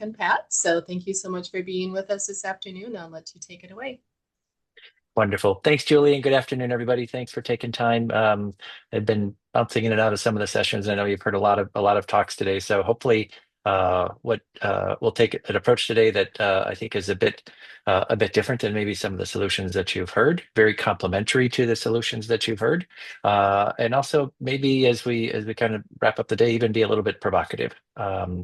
and Pat. So thank you so much for being with us this afternoon. I'll let you take it away. Wonderful. Thanks, Julie, and good afternoon, everybody. Thanks for taking time. I've been bouncing in and out of some of the sessions. I know you've heard a lot of talks today, so hopefully, what we'll take an approach today that I think is a bit different than maybe some of the solutions that you've heard. Very complementary to the solutions that you've heard, and also maybe as we kind of wrap up the day, even be a little bit provocative.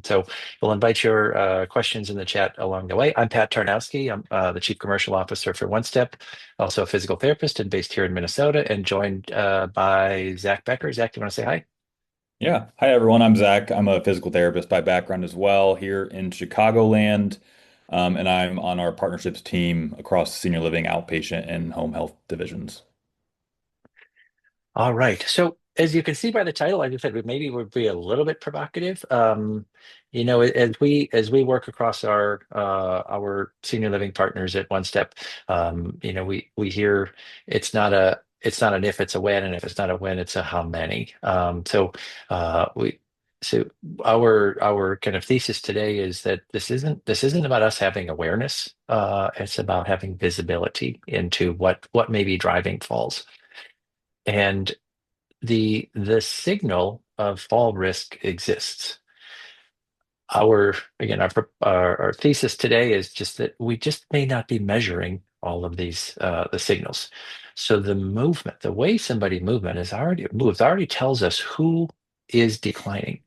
So we'll invite your questions in the chat along the way. I'm Pat Tarnowski. I'm the Chief Commercial Officer for OneStep, also a physical therapist and based here in Minnesota, and joined by Zach Becker. Zach, do you want to say hi? Yeah. Hi, everyone. I'm Zach. I'm a physical therapist by background as well here in Chicagoland. And I'm on our partnerships team across senior living, outpatient, and home health divisions. All right. So as you can see by the title, like I said, we maybe would be a little bit provocative. As we work across our senior living partners at OneStep, we hear it's not an if, it's a when, and if it's not a when, it's a how many. We so our kind of thesis today is that this isn't about us having awareness. It's about having visibility into what may be driving falls. And the signal of fall risk exists. Our thesis today is just that we just may not be measuring all of these the signals. So the way somebody movement is already moves, already tells us who is declining,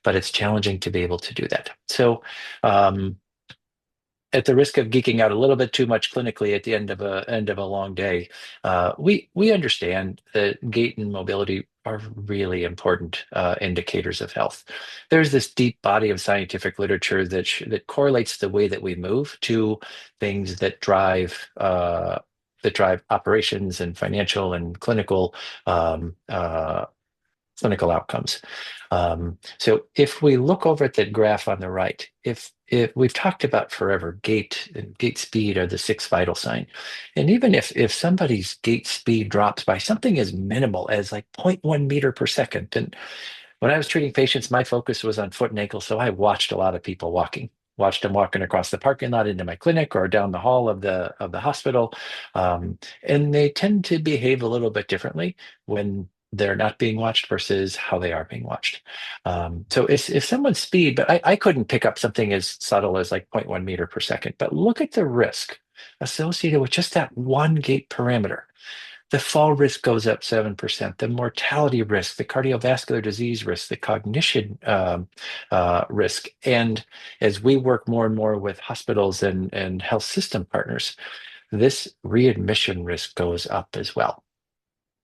but it's challenging to be able to do that. So um, at the risk of geeking out a little bit too much clinically at the end of a long day, we understand that gait and mobility are really important indicators of health. There's this deep body of scientific literature that correlates the way that we move to things that drive operations and financial and clinical outcomes. So if we look over at the graph on the right, if we've talked about forever, gait and gait speed are the sixth vital sign. And even if somebody's gait speed drops by something as minimal as like zero point 0.1 meter per second, and when I was treating patients, my focus was on foot and ankle, so I watched a lot of people walking. Watched them walking across the parking lot into my clinic or down the hall of the hospital, and they tend to behave a little bit differently when they're not being watched versus how they are being watched. So if someone's speed, but I couldn't pick up something as subtle as like zero point 0.1 meter per second, but look at the risk associated with just that one gait parameter. The fall risk goes up 7%, the mortality risk, the cardiovascular disease risk, the cognition risk. And as we work more and more with hospitals and health system partners, this readmission risk goes up as well.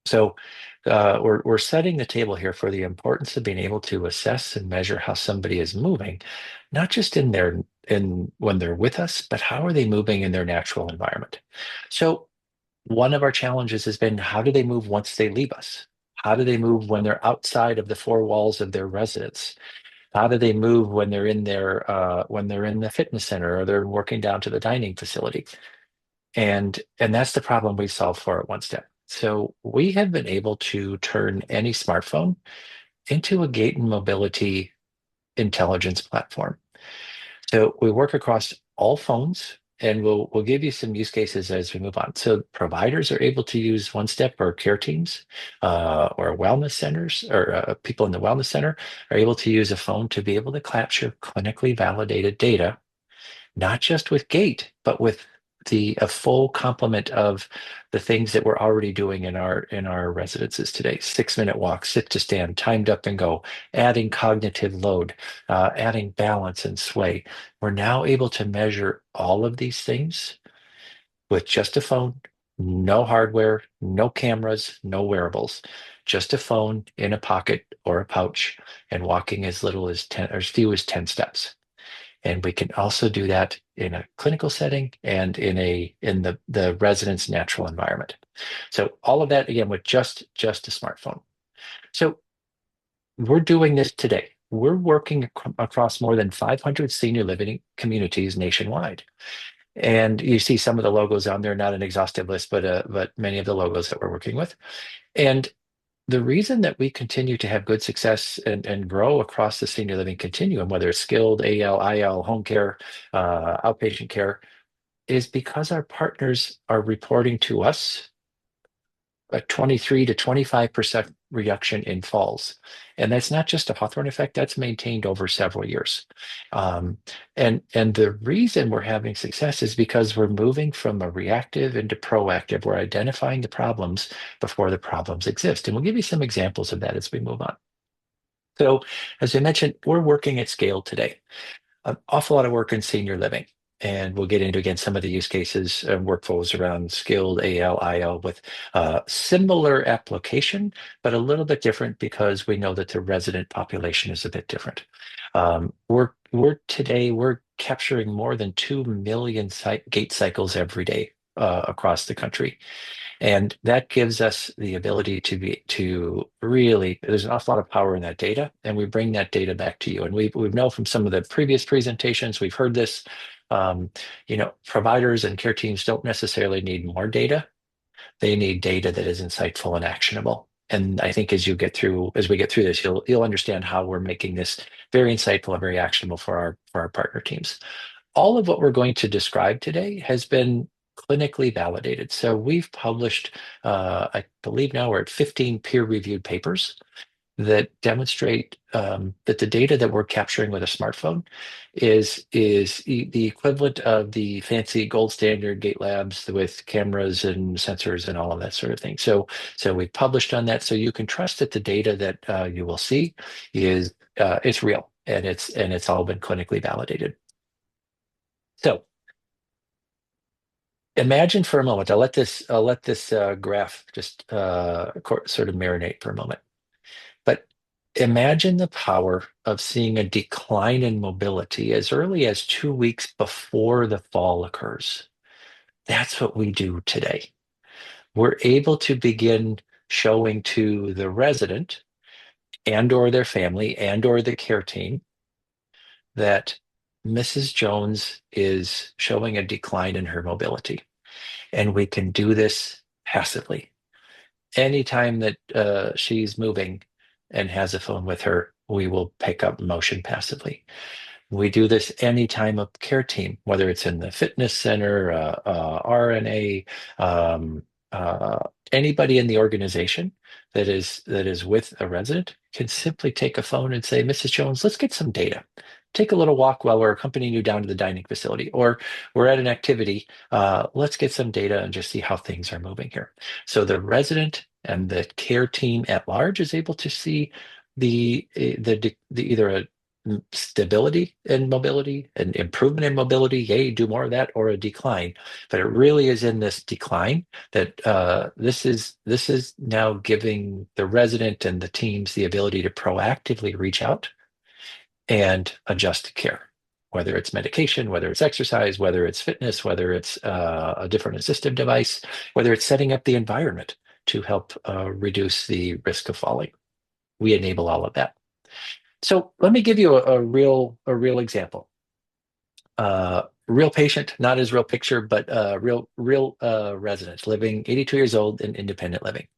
So we're setting the table here for the importance of being able to assess and measure how somebody is moving, not just in when they're with us, but how are they moving in their natural environment. So one of our challenges has been, how do they move once they leave us? How do they move when they're outside of the four walls of their residence? How do they move when they're in the fitness center or they're working down to the dining facility? And that's the problem we solve for at OneStep. So we have been able to turn any smartphone into a gait and mobility intelligence platform. So we work across all phones, and we'll give you some use cases as we move on. So providers are able to use OneStep, or care teams, or wellness centers, or people in the wellness center are able to use a phone to be able to capture clinically validated data, not just with gait, but with a full complement of the things that we're already doing in our residences today. 6-minute walk, sit to stand, timed up and go, adding cognitive load, adding balance and sway. We're now able to measure all of these things with just a phone, no hardware, no cameras, no wearables, just a phone in a pocket or a pouch, and walking as little as 10 or as few as 10 steps. And we can also do that in a clinical setting and in the resident's natural environment. So all of that again with just a smartphone. So we're doing this today. We're working across more than 500 senior living communities nationwide. And you see some of the logos on there, not an exhaustive list, but many of the logos that we're working with. And the reason that we continue to have good success and grow across the senior living continuum, whether it's skilled, AL, IL, home care, outpatient care, is because our partners are reporting to us a 23 to 25% reduction in falls. And that's not just a Hawthorne effect, that's maintained over several years. And the reason we're having success is because we're moving from a reactive into proactive. We're identifying the problems before the problems exist. And we'll give you some examples of that as we move on. So, as I mentioned, we're working at scale today. An awful lot of work in senior living. And we'll get into, again, some of the use cases and workflows around skilled AL, IL with similar application, but a little bit different because we know that the resident population is a bit different. We're capturing more than 2 million gate cycles every day across the country. And that gives us the ability to really, there's an awful lot of power in that data, and we bring that data back to you. And we know from some of the previous presentations, we've heard this, providers and care teams don't necessarily need more data. They need data that is insightful and actionable. And I think as we get through this, you'll understand how we're making this very insightful and very actionable for our partner teams. All of what we're going to describe today has been clinically validated. So we've published, I believe now we're at 15 peer-reviewed papers that demonstrate that the data that we're capturing with a smartphone is the equivalent of the fancy gold standard gate labs with cameras and sensors and all of that sort of thing. So we published on that, so you can trust that the data that you will see is it's real and it's all been clinically validated. So imagine for a moment, I'll let this graph just sort of marinate for a moment. But imagine the power of seeing a decline in mobility as early as 2 weeks before the fall occurs. That's what we do today. We're able to begin showing to the resident and or their family and or the care team that Mrs. Jones is showing a decline in her mobility. And we can do this passively. Anytime that she's moving and has a phone with her, we will pick up motion passively. We do this anytime a care team, whether it's in the fitness center, RNA, anybody in the organization that is with a resident can simply take a phone and say, Mrs. Jones, let's get some data. Take a little walk while we're accompanying you down to the dining facility, or we're at an activity. Let's get some data and just see how things are moving here. So the resident and the care team at large is able to see the either a stability in mobility, an improvement in mobility, yay, do more of that, or a decline. But it really is in this decline that this is now giving the resident and the teams the ability to proactively reach out and adjust care, whether it's medication, whether it's exercise, whether it's fitness, whether it's a different assistive device, whether it's setting up the environment to help reduce the risk of falling. We enable all of that. So let me give you a real example. Real patient, not his real picture, but real resident, living 82 years old in independent living.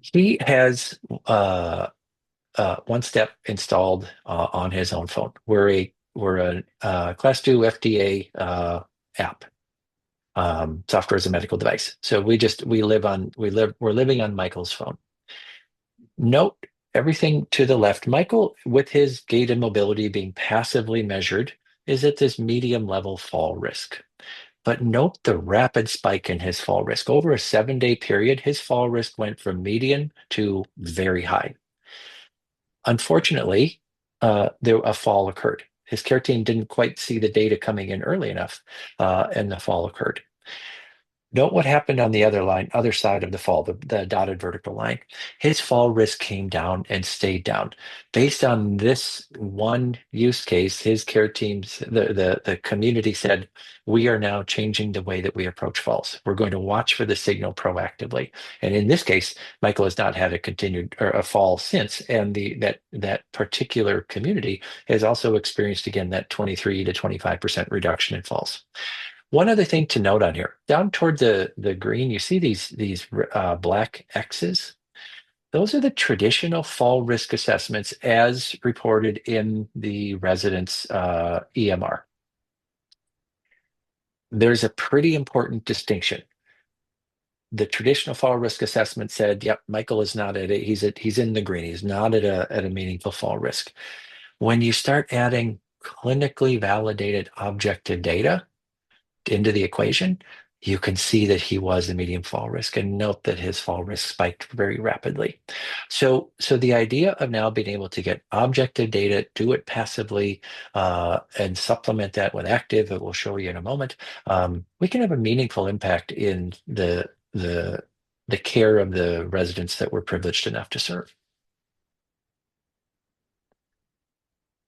He has OneStep installed on his own phone. We're a Class 2 FDA app. Software as a medical device. So we're living on Michael's phone. Note everything to the left. Michael, with his gait and mobility being passively measured, is at this medium level fall risk. But note the rapid spike in his fall risk. Over a 7-day period, his fall risk went from median to very high. Unfortunately, a fall occurred. His care team didn't quite see the data coming in early enough, and the fall occurred. Note what happened on the other side of the fall, the dotted vertical line. His fall risk came down and stayed down. Based on this one use case, his care teams, the community said, we are now changing the way that we approach falls. We're going to watch for the signal proactively. And in this case, Michael has not had a fall since. And that particular community has also experienced, again, that 23 to 25% reduction in falls. One other thing to note on here, down toward the green, you see these black X's. those are the traditional fall risk assessments as reported in the resident's EMR. There's a pretty important distinction. The traditional fall risk assessment said, "Yep, Michael is not at it. He's in the green. He's not at a meaningful fall risk." When you start adding clinically validated objective data into the equation, you can see that he was a medium fall risk, and note that his fall risk spiked very rapidly. So the idea of now being able to get objective data, do it passively, and supplement that with active, that we'll show you in a moment, we can have a meaningful impact in the care of the residents that we're privileged enough to serve.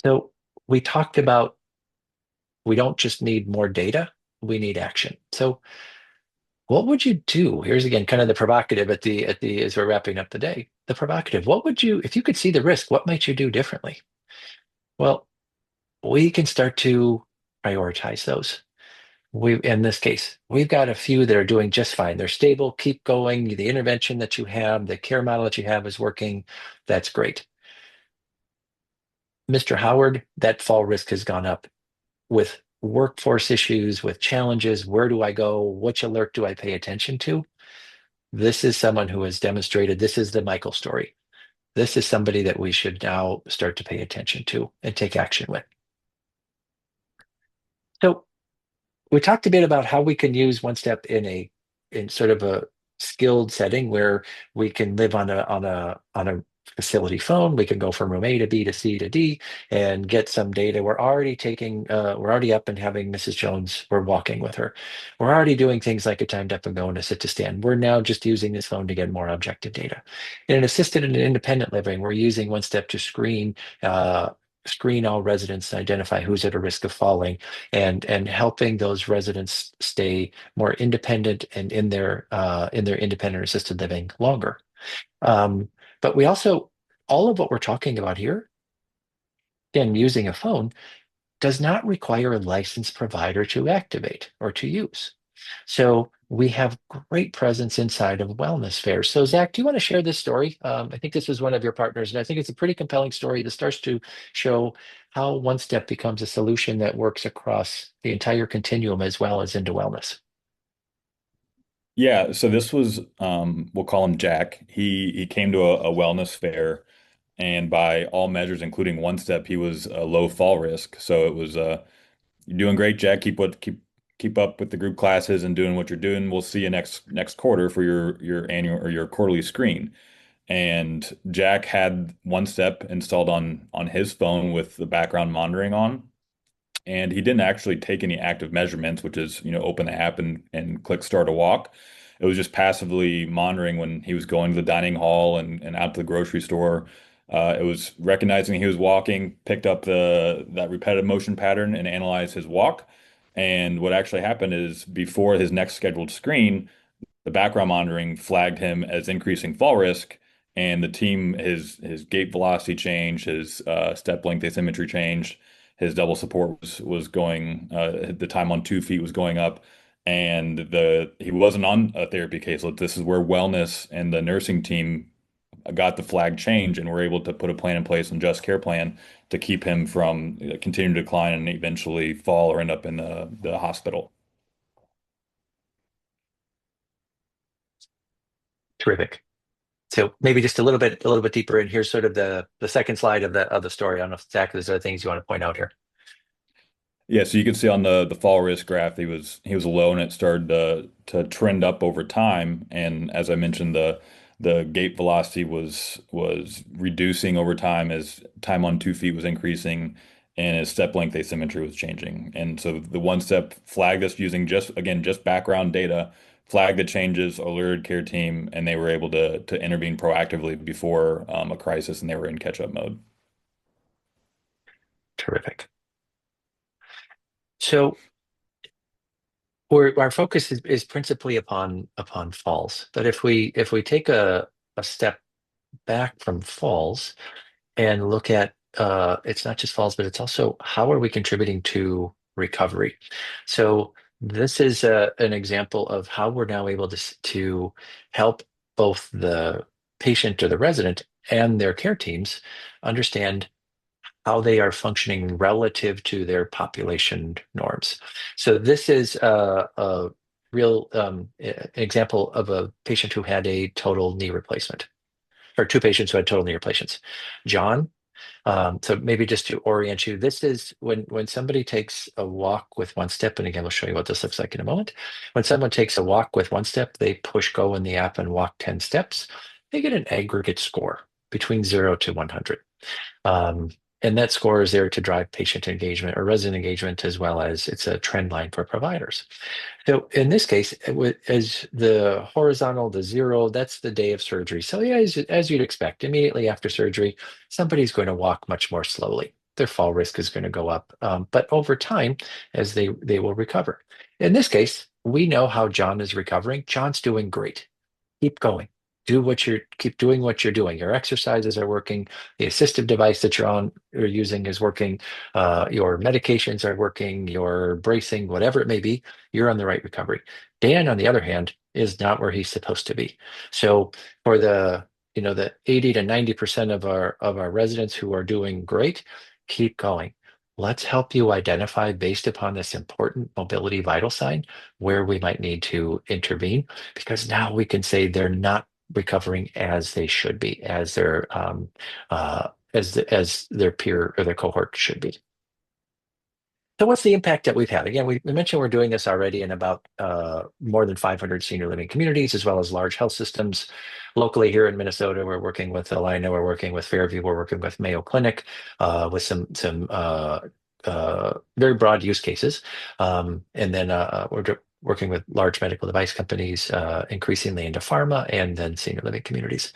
So we talked about we don't just need more data, we need action. So what would you do? Here's again kind of the provocative at the as we're wrapping up the day. The provocative. What would you, if you could see the risk, what might you do differently? Well, we can start to prioritize those. We, in this case, we've got a few that are doing just fine. They're stable, keep going. The intervention that you have, the care model that you have is working. That's great. Mr. Howard, that fall risk has gone up with workforce issues, with challenges. Where do I go? Which alert do I pay attention to? This is someone who has demonstrated this is the Michael story. This is somebody that we should now start to pay attention to and take action with. So we talked a bit about how we can use OneStep in sort of a skilled setting where we can live on a facility phone. We can go from room A to B to C to D and get some data. We're already up and having Mrs. Jones. We're walking with her. We're already doing things like a timed up and go and a sit to stand. We're now just using this phone to get more objective data. In an assisted and independent living, we're using OneStep to screen all residents, identify who's at a risk of falling, and helping those residents stay more independent and in their independent assisted living longer. But we also, all of what we're talking about here, again, using a phone, does not require a licensed provider to activate or to use. So we have great presence inside of wellness fairs. So Zach, do you want to share this story? I think this was one of your partners, and I think it's a pretty compelling story that starts to show how OneStep becomes a solution that works across the entire continuum as well as into wellness. Yeah, so this was we'll call him Jack. He came to a wellness fair, and by all measures, including OneStep, he was a low fall risk. So it was you're doing great, Jack. Keep up with the group classes and doing what you're doing. We'll see you next quarter for your annual or your quarterly screen. And Jack had OneStep installed on his phone with the background monitoring on. And he didn't actually take any active measurements, which is, open the app and click start a walk. It was just passively monitoring when he was going to the dining hall and out to the grocery store. It was recognizing he was walking, picked up that repetitive motion pattern and analyzed his walk. And what actually happened is before his next scheduled screen, the background monitoring flagged him as increasing fall risk, and the team, his gait velocity changed, his step length asymmetry changed, his double support was going, the time on 2 feet was going up, and he wasn't on a therapy caseload. This is where wellness and the nursing team got the flag change and were able to put a plan in place and just care plan to keep him from continuing to decline and eventually fall or end up in the hospital. Terrific. So maybe just a little bit deeper in. Here's sort of the second slide of the story. I don't know if Zach, there's other things you want to point out here. Yeah, so you can see on the fall risk graph, he was low and it started to trend up over time. And as I mentioned, the gait velocity was reducing over time as time on 2 feet was increasing and his step length asymmetry was changing. And so the OneStep flagged us using just background data, flagged the changes, alerted care team, and they were able to intervene proactively before a crisis and they were in catch-up mode. Terrific. So our focus is principally upon falls. But if we take a step back from falls and look at it's not just falls, but it's also how are we contributing to recovery. So this is an example of how we're now able to help both patient or the resident and their care teams understand how they are functioning relative to their population norms. So this is a real example of a patient who had a total knee replacement, or two patients who had total knee replacements. John, so maybe just to orient you, this is when somebody takes a walk with OneStep, and again, we'll show you what this looks like in a moment. When someone takes a walk with OneStep, they push go in the app and walk 10 steps, they get an aggregate score between 0 to 100. Um, and that score is there to drive patient engagement or resident engagement, as well as it's a trend line for providers. So in this case, as the horizontal, the 0, that's the day of surgery. So yeah, as you'd expect, immediately after surgery, somebody's going to walk much more slowly. Their fall risk is going to go up. But over time, as they will recover. In this case, we know how John is recovering. John's doing great. Keep going. Keep doing what you're doing. Your exercises are working. The assistive device that you're using is working. Your medications are working. Your bracing, whatever it may be, you're on the right recovery. Dan, on the other hand, is not where he's supposed to be. So for the 80 to 90% of our residents who are doing great, keep going. Let's help you identify, based upon this important mobility vital sign, where we might need to intervene, because now we can say they're not recovering as they should be, as their peer or their cohort should be. So what's the impact that we've had? Again, we mentioned we're doing this already in about more than 500 senior living communities, as well as large health systems. Locally here in Minnesota, we're working with Alina, we're working with Fairview, we're working with Mayo Clinic, with some very broad use cases. And then we're working with large medical device companies, increasingly into pharma, and then senior living communities.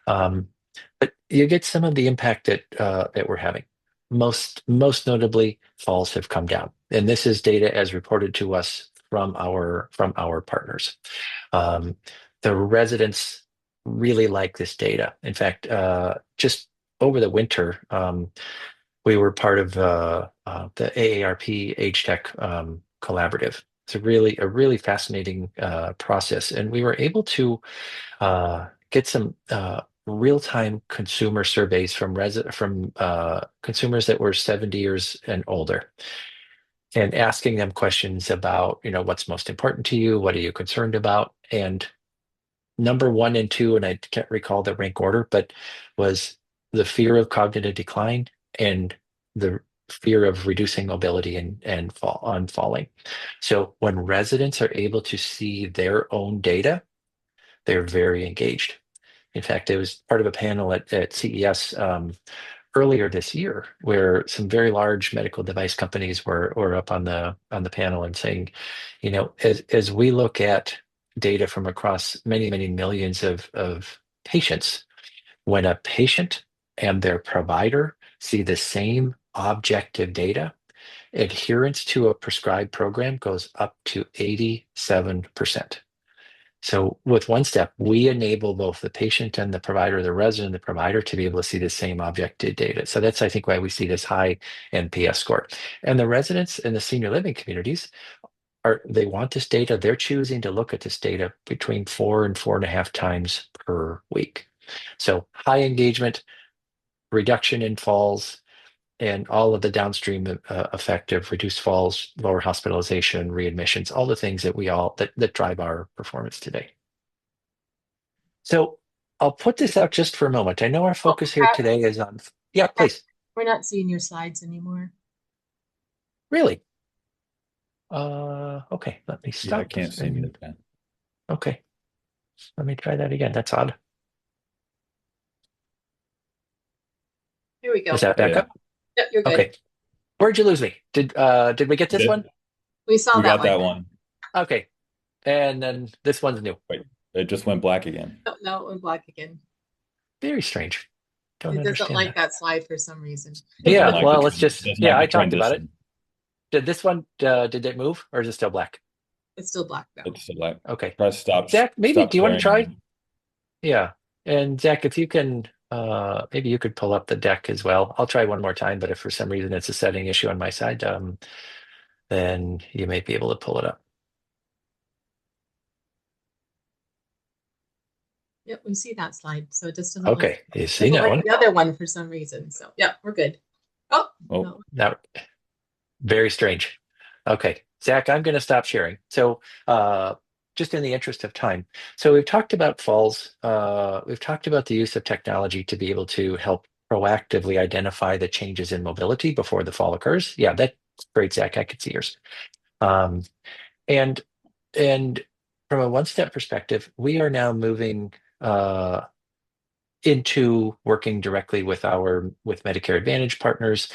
But you get some of the impact that we're having. Most notably, falls have come down, and this is data as reported to us from our partners. The residents really like this data. In fact, just over the winter, we were part of the AARP Age Tech collaborative. It's a really fascinating process, and we were able to get some real-time consumer surveys from consumers that were 70 years and older, and asking them questions about, what's most important to you, what are you concerned about, and number 1 and 2, and I can't recall the rank order, but was the fear of cognitive decline and the fear of reducing mobility and falling. So when residents are able to see their own data, they're very engaged. In fact, it was part of a panel at CES earlier this year, where some very large medical device companies were up on the panel and saying, as we look at data from across many, many millions of patients, when a patient and their provider see the same objective data, adherence to a prescribed program goes up to 87%. So with OneStep, we enable both the patient and the provider, the resident and the provider, to be able to see the same objective data. So that's, I think, why we see this high NPS score. And the residents in the senior living communities they want this data. They're choosing to look at this data between 4 and 4.5 times per week. So high engagement, reduction in falls, and all of the downstream effect of reduced falls, lower hospitalization, readmissions, all the things that drive our performance today. So I'll put this out just for a moment. I know our focus here today is on, yeah, please. We're not seeing your slides anymore. Really? Okay, let me stop. Yeah, I can't see me. Okay, let me try that again. That's odd. Here we go. Is that back up? Yep, you're good. Okay. Where'd you lose me? Did we get this one? We saw We that got that one. Okay. And then this one's new. Wait, it just went black again. Oh, no, it went black again. Very strange. It doesn't like that slide for some reason. Yeah, Like well, let's just, yeah, I talked about it. transition. Did this one, did it move, or is it still black? It's still black though. It's still black. Okay. Press stop. Zach, maybe, stop do you want to try? sharing. Yeah. And Zach, if you can, maybe you could pull up the deck as well. I'll try one more time, but if for some reason it's a setting issue on my side, then you may be able to pull it up. Yep, we see that slide. So it just doesn't look, Okay, you see doesn't that like one? the other one for some reason. So yeah, we're good. Oh, Oh, no. Now, very strange. Okay, Zach, I'm going to stop sharing. So, just in the interest of time, so we've talked about falls. We've talked about the use of technology to be able to help proactively identify the changes in mobility before the fall occurs. Yeah, that's great, Zach. I could see yours. Um, and and from a one-step perspective, we are now moving into working directly with Medicare Advantage partners,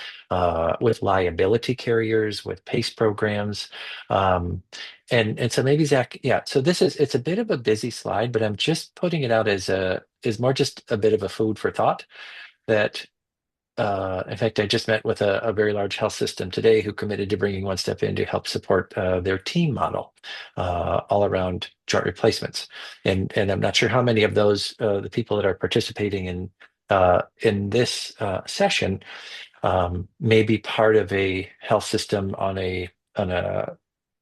with liability carriers, with PACE programs, and so maybe Zach, yeah. So it's a bit of a busy slide, but I'm just putting it out as more just a bit of a food for thought that. In fact, I just met with a very large health system today who committed to bringing OneStep in to help support their team model all around joint replacements. And I'm not sure how many of those the people that are participating in this session may be part of a health system on a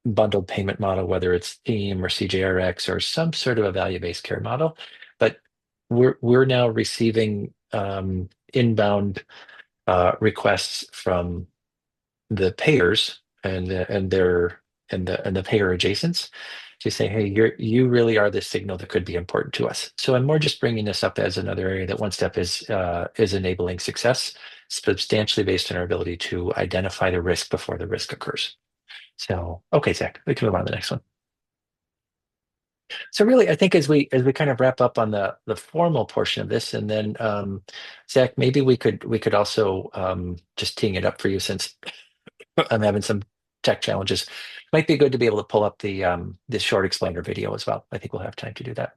bundled payment model, whether it's team or CJRX or some sort of a value-based care model. But we're now receiving inbound requests from the payers and the payer adjacents to say, hey, you really are the signal that could be important to us. So I'm more just bringing this up as another area that OneStep is enabling success, substantially based on our ability to identify the risk before the risk occurs. So, okay, Zach, we can move on to the next one. So really, I think as we kind of wrap up on the formal portion of this, and then Zach, maybe we could also just teeing it up for you since I'm having some tech challenges. Might be good to be able to pull up the this short explainer video as well. I think we'll have time to do that.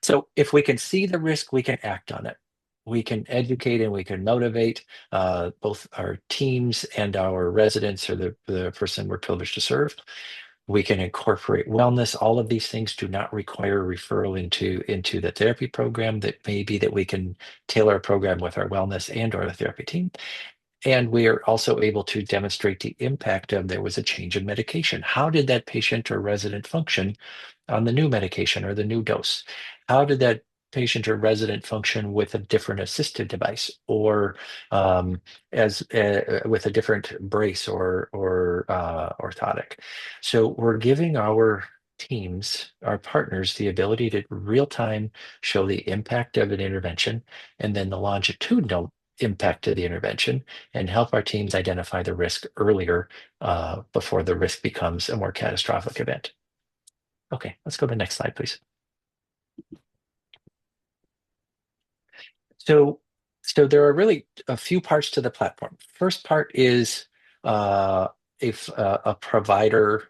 So if we can see the risk, we can act on it. We can educate and we can motivate both our teams and our residents or the person we're privileged to serve. We can incorporate wellness. All of these things do not require referral into the therapy program. That may be that we can tailor a program with our wellness and or the therapy team. And we are also able to demonstrate the impact of there was a change in medication. How did that patient or resident function on the new medication or the new dose? How did that patient or resident function with a different assisted device or as with a different brace or orthotic? So we're giving our teams, our partners, the ability to real time show the impact of an intervention and then the longitudinal impact of the intervention and help our teams identify the risk earlier before the risk becomes a more catastrophic event. Okay, let's go to the next slide, please. So, so there are really a few parts to the platform. First part is a provider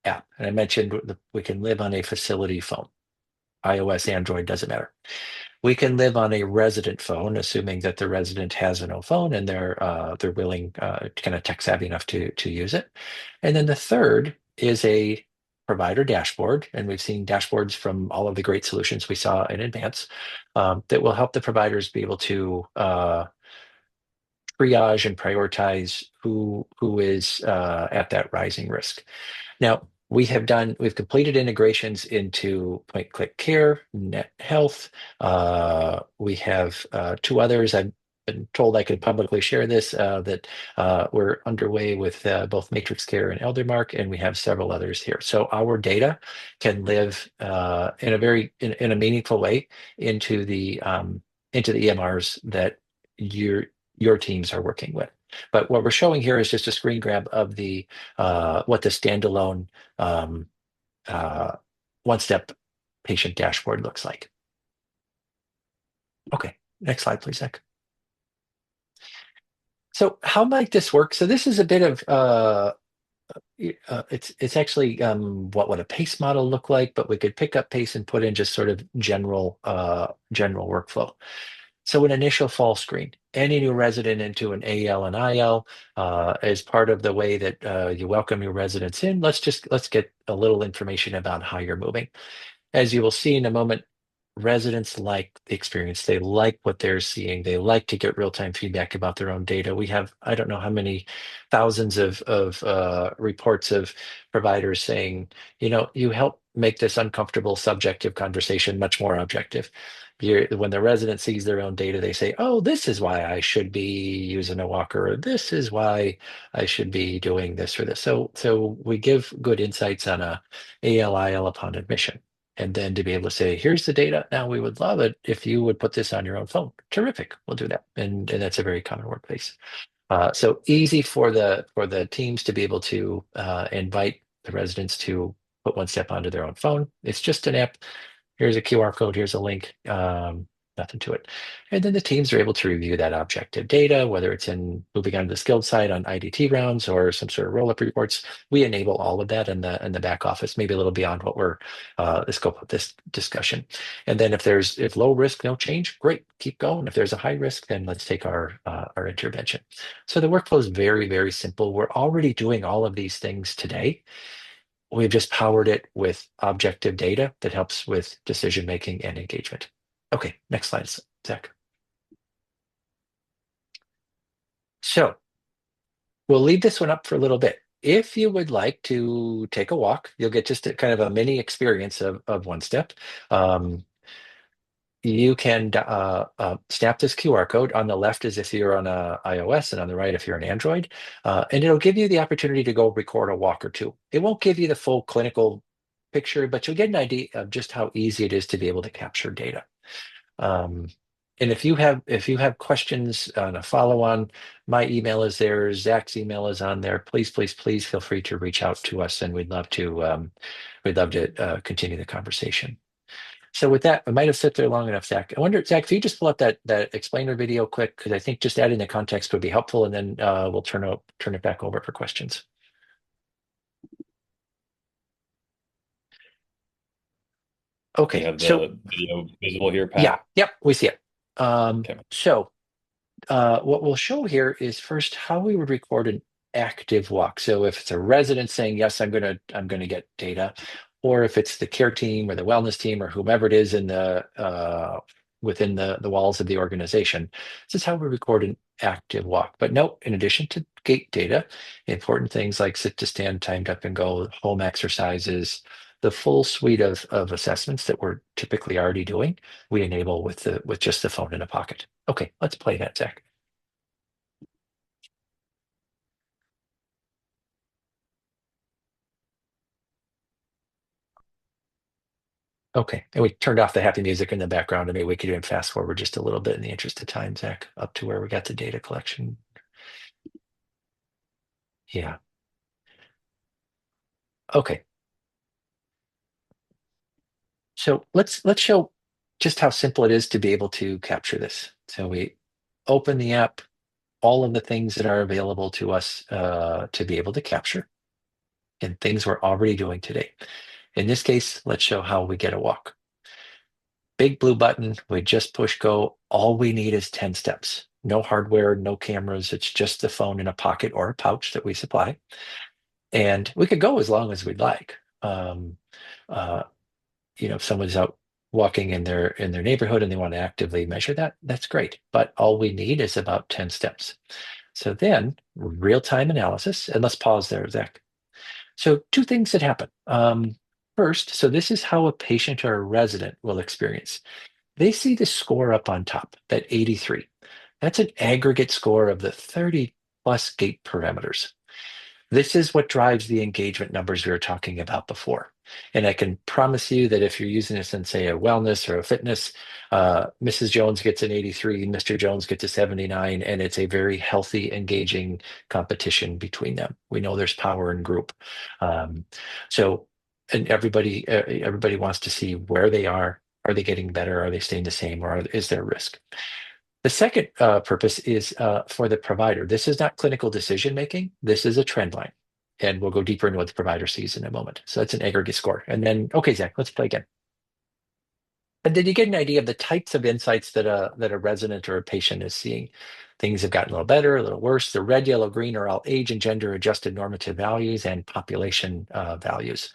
app, and I mentioned we can live on a facility phone, iOS, Android, doesn't matter. We can live on a resident phone, assuming that the resident has an own phone and they're willing, kind of tech savvy enough to use it. And then the third is a provider dashboard, and we've seen dashboards from all of the great solutions we saw in advance that will help the providers be able to triage and prioritize who is at that rising risk. Now, we've completed integrations into Point Click Care, Net Health. We have two others. I've been told I could publicly share this, that we're underway with both Matrix Care and Eldermark, and we have several others here. So our data can live in a meaningful way into the EMRs that your teams are working with. But what we're showing here is just a screen grab of what the standalone OneStep patient dashboard looks like. Okay, next slide, please, Zach. So how might this work? So this is a bit of it's actually what would a PACE model look like, but we could pick up PACE and put in just sort of general workflow. So an initial fall screen, any new resident into an AL and IL as part of the way that you welcome your residents in. Let's get a little information about how you're moving. As you will see in a moment, residents like the experience. They like what they're seeing. They like to get real-time feedback about their own data. We have, I don't know how many thousands of reports of providers saying, you help make this uncomfortable subjective conversation much more objective. When the resident sees their own data, they say, oh, this is why I should be using a walker, or this is why I should be doing this or this. So we give good insights on a ALIL upon admission. And then to be able to say, here's the data. Now we would love it if you would put this on your own phone. Terrific. We'll do that. And that's a very common workplace. So easy for the teams to be able to invite the residents to put OneStep onto their own phone. It's just an app. Here's a QR code. Here's a link. Nothing to it. And then the teams are able to review that objective data, whether it's in moving on to the skilled side on IDT rounds or some sort of roll-up reports. We enable all of that in the back office, maybe a little beyond what we're the scope of this discussion. And then if low risk, no change, great, keep going. If there's a high risk, then let's take our intervention. So the workflow is very, very simple. We're already doing all of these things today. We've just powered it with objective data that helps with decision making and engagement. Okay, next slide, Zach. So we'll leave this one up for a little bit. If you would like to take a walk, you'll get just kind of a mini experience of OneStep. You can snap this QR code. On the left is if you're on iOS, and on the right if you're an Android. And it'll give you the opportunity to go record a walk or two. It won't give you the full clinical picture, but you'll get an idea of just how easy it is to be able to capture data. And if you have questions on a follow-on, my email is there, Zach's email is on there. Please, please, please feel free to reach out to us, and we'd love to continue the conversation. So with that, I might have sit there long enough, Zach. I wonder, Zach, if you just pull up that explainer video quick, because I think just adding the context would be helpful, and then we'll turn it back over for questions. Okay, You have the video visible here, Pat? Yeah, yep, we see it. Okay. So what we'll show here is first how we would record an active walk. So if it's a resident saying, yes, I'm gonna get data, or if it's the care team or the wellness team or whomever it is in within the walls of the organization, this is how we record an active walk. But note, in addition to gait data, important things like sit to stand, timed up and go, home exercises, the full suite of assessments that we're typically already doing, we enable with just the phone in a pocket. Okay, let's play that, Zach. Okay, and we turned off the happy music in the background, and maybe we could even fast forward just a little bit in the interest of time, Zach, up to where we got the data collection. Yeah. Okay. So let's show just how simple it is to be able to capture this. So we open the app, all of the things that are available to us to be able to capture, and things we're already doing today. In this case, let's show how we get a walk. Big blue button, we just push go. All we need is 10 steps. No hardware, no cameras. It's just the phone in a pocket or a pouch that we supply. And we could go as long as we'd like. If someone's out walking in their neighborhood and they want to actively measure that, that's great. But all we need is about 10 steps. So then real-time analysis, and let's pause there, Zach. So two things that happen. First, so this is how a patient or a resident will experience. They see the score up on top, that 83. That's an aggregate score of the 30 plus gait parameters. This is what drives the engagement numbers we were talking about before. And I can promise you that if you're using this in, say, a wellness or a fitness, Mrs. Jones gets an 83, Mr. Jones gets a 79, and it's a very healthy, engaging competition between them. We know there's power in group. And everybody wants to see where they are. Are they getting better? Are they staying the same? Or is there risk? The second purpose is for the provider. This is not clinical decision making. This is a trend line. And we'll go deeper into what the provider sees in a moment. So that's an aggregate score. And then, okay, Zach, let's play again. And then you get an idea of the types of insights that a resident or a patient is seeing. Things have gotten a little better, a little worse. The red, yellow, green are all age and gender adjusted normative values and population values.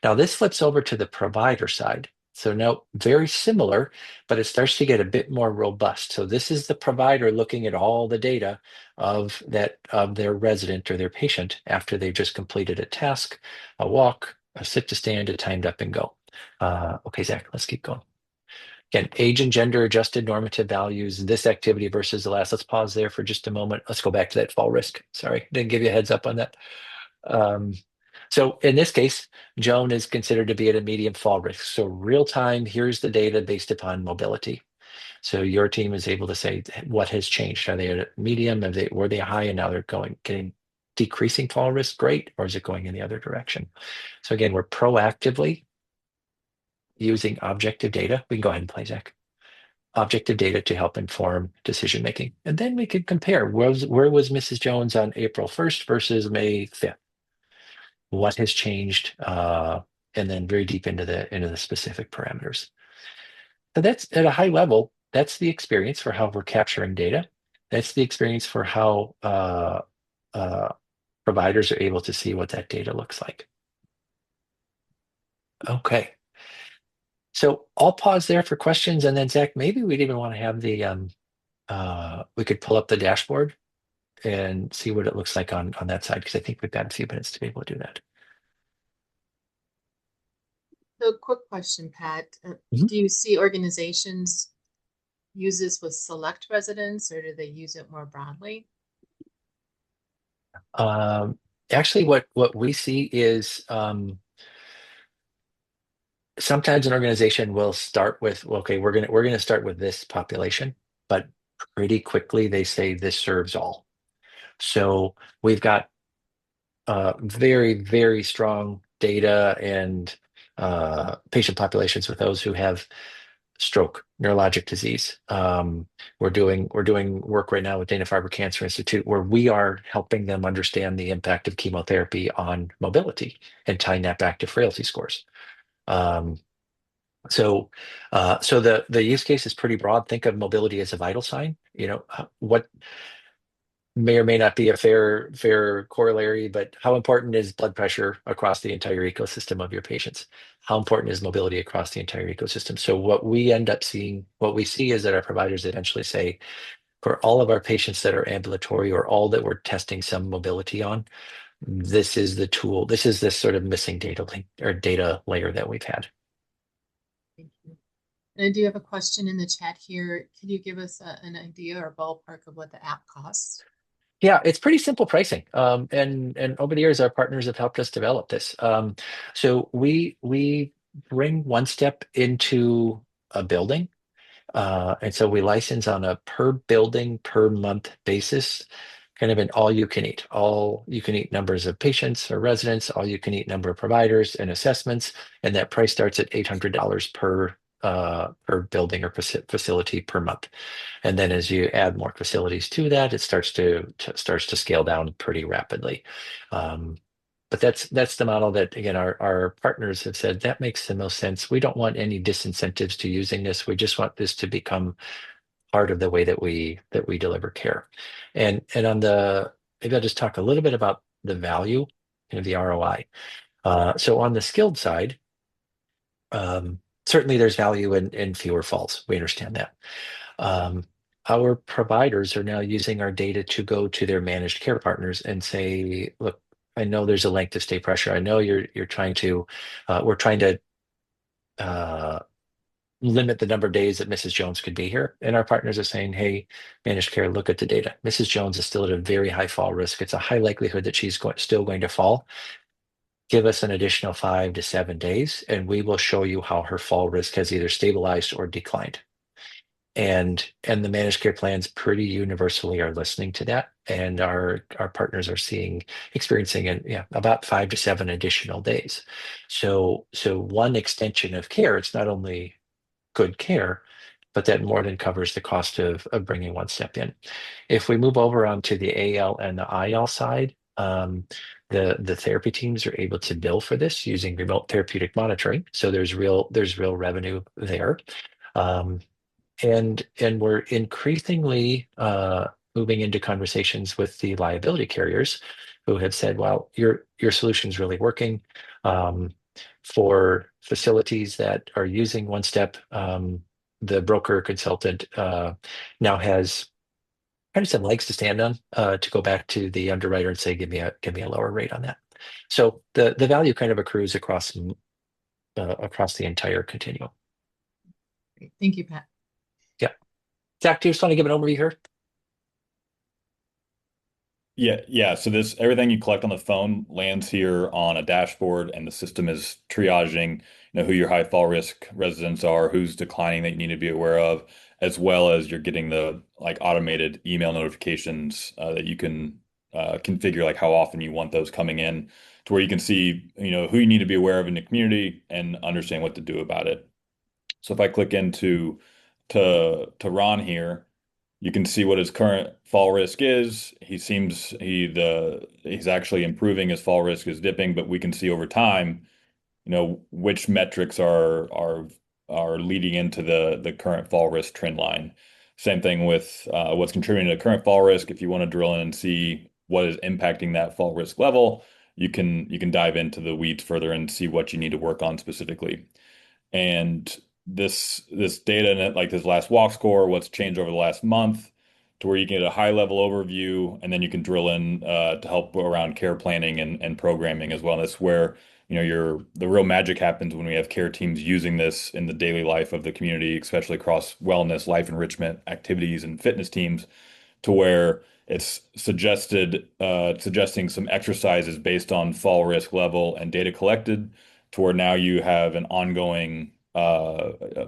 Now this flips over to the provider side. So now very similar, but it starts to get a bit more robust. So this is the provider looking at all the data of their resident or their patient after they've just completed a task, a walk, a sit to stand, a timed up and go. Okay, Zach, let's keep going. Again, age and gender adjusted normative values, this activity versus the last. Let's pause there for just a moment. Let's go back to that fall risk. Sorry, didn't give you a heads up on that. So in this case, Joan is considered to be at a medium fall risk. So real time, here's the data based upon mobility. So your team is able to say what has changed. Are they at a medium? Were they high and now they're getting decreasing fall risk? Great. Or is it going in the other direction? So again, we're proactively using objective data. We can go ahead and play, Zach. Objective data to help inform decision making. And then we can compare where was Mrs. Jones on April 1st versus May 5th? What has changed? And then very deep into the specific parameters. So that's at a high level, that's the experience for how we're capturing data. That's the experience for how providers are able to see what that data looks like. Okay. So I'll pause there for questions, and then Zach, maybe we'd even want to have we could pull up the dashboard and see what it looks like on that side, because I think we've got a few minutes to be able to do that. So quick question, Pat. Mhm. Do you see organizations use this with select residents, or do they use it more broadly? Actually, what we see is sometimes an organization will start with, okay, we're gonna start with this population, but pretty quickly they say this serves all. So we've got very, very strong data and patient populations with those who have stroke, neurologic disease. We're doing work right now with Dana-Farber Cancer Institute where we are helping them understand the impact of chemotherapy on mobility and tying that back to frailty scores. So the use case is pretty broad. Think of mobility as a vital sign. What may or may not be a fair corollary, but how important is blood pressure across the entire ecosystem of your patients? How important is mobility across the entire ecosystem? So what we see is that our providers eventually say, for all of our patients that are ambulatory or all that we're testing some mobility on, this is the tool. This is this sort of missing data link or data layer that we've had. Thank you. And I do have a question in the chat here. Can you give us an idea or ballpark of what the app costs? Yeah, it's pretty simple pricing. And over the years, our partners have helped us develop this. So we bring OneStep into a building. And so we license on a per building per month basis, kind of an all you can eat numbers of patients or residents, all you can eat number of providers and assessments. And that price starts at $800 per building or facility per month. And then as you add more facilities to that, it starts to scale down pretty rapidly. But that's the model that, again, our partners have said that makes the most sense. We don't want any disincentives to using this. We just want this to become part of the way that we deliver care. And maybe I'll just talk a little bit about the value, the ROI. So on the skilled side, certainly there's value in fewer falls. We understand that. Our providers are now using our data to go to their managed care partners and say, look, I know there's a length of stay pressure. I know we're trying to limit the number of days that Mrs. Jones could be here. And our partners are saying, hey, managed care, look at the data. Mrs. Jones is still at a very high fall risk. It's a high likelihood that she's still going to fall. Give us an additional 5 to 7 days, and we will show you how her fall risk has either stabilized or declined. And the managed care plans pretty universally are listening to that, and our partners are experiencing about 5 to 7 additional days. So one extension of care, it's not only good care, but that more than covers the cost of bringing OneStep in. If we move over onto the AL and the IL side, the therapy teams are able to bill for this using remote therapeutic monitoring. So there's real revenue there. And we're increasingly moving into conversations with the liability carriers who have said, well, your solution's really working. For facilities that are using OneStep, the broker consultant now has kind of some legs to stand on to go back to the underwriter and say, give me a lower rate on that. So the value kind of accrues across the entire continuum. Great. Thank you, Pat. Yeah. Zach, do you just want to give an overview here? Yeah. So everything you collect on the phone lands here on a dashboard, and the system is triaging, who your high fall risk residents are, who's declining that you need to be aware of, as well as you're getting the like automated email notifications that you can configure, like how often you want those coming in, to where you can see, who you need to be aware of in the community and understand what to do about it. So if I click into to Ron here, you can see what his current fall risk is. He's actually improving. His fall risk is dipping, but we can see over time, which metrics are leading into the current fall risk trend line. Same thing with what's contributing to current fall risk. If you want to drill in and see what is impacting that fall risk level, you can dive into the weeds further and see what you need to work on specifically. And this data, like this last walk score, what's changed over the last month, to where you get a high level overview, and then you can drill in to help around care planning and programming as well. And that's where the real magic happens when we have care teams using this in the daily life of the community, especially across wellness, life enrichment activities, and fitness teams, to where it's suggesting some exercises based on fall risk level and data collected, to where now you have an ongoing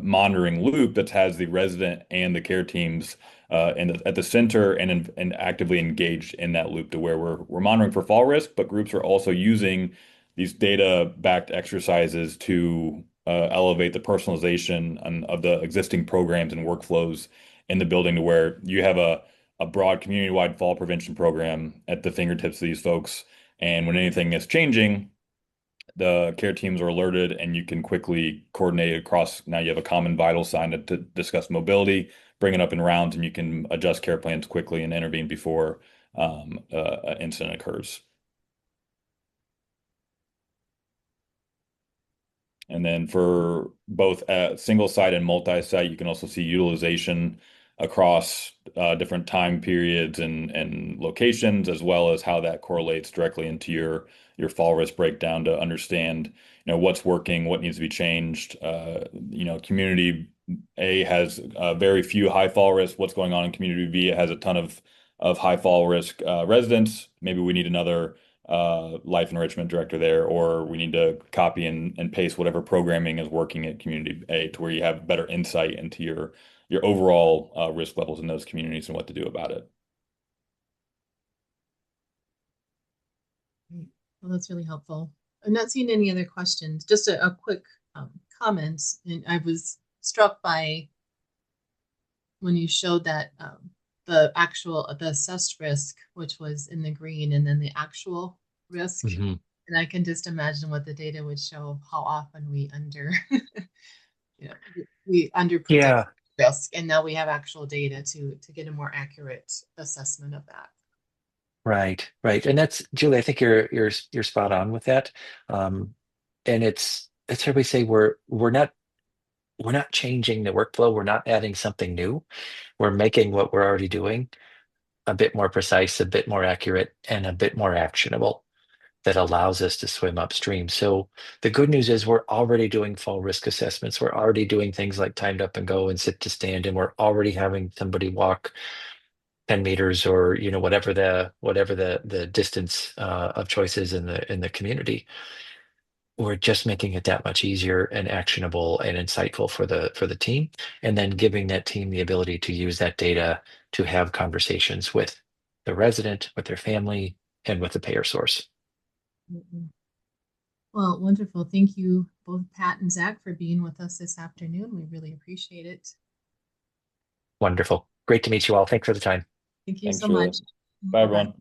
monitoring loop that has the resident and the care teams at the center, and actively engaged in that loop, to where we're monitoring for fall risk, but groups are also using these data-backed exercises to elevate the personalization of the existing programs and workflows in the building, to where you have a broad community-wide fall prevention program at the fingertips of these folks. And when anything is changing, the care teams are alerted, and you can quickly coordinate across. Now you have a common vital sign to discuss mobility, bring it up in rounds, and you can adjust care plans quickly and intervene before an incident occurs. And then for both single site and multi-site, you can also see utilization across different time periods and locations, as well as how that correlates directly into your fall risk breakdown, to understand, what's working, what needs to be changed. Community A has very few high fall risk. What's going on in community B? It has a ton of high fall risk residents. Maybe we need another life enrichment director there, or we need to copy and paste whatever programming is working at community A, to where you have better insight into your overall risk levels in those communities and what to do about it. Great. Well, that's really helpful. I'm not seeing any other questions. Just a quick comment. And I was struck by when you showed that the assessed risk, which was in the green, and then the actual risk. Mm-hmm. And I can just imagine what the data would show of how often we we under predict risk, and now we have actual data to get a more accurate assessment of that. Right. And that's, Julie, I think you're spot on with that. And it's how we say we're not changing the workflow. We're not adding something new. We're making what we're already doing a bit more precise, a bit more accurate, and a bit more actionable, that allows us to swim upstream. So the good news is we're already doing fall risk assessments. We're already doing things like timed up and go and sit to stand, and we're already having somebody walk 10 meters, or whatever the distance of choices in the community. We're just making it that much easier and actionable and insightful for the team, and then giving that team the ability to use that data to have conversations with the resident, with their family, and with the payer source. Well, wonderful. Thank you both, Pat and Zach, for being with us this afternoon. We really appreciate it. Wonderful. Great to meet you all. Thanks for the time. Thank you Thanks, so Julie. much. Bye, everyone.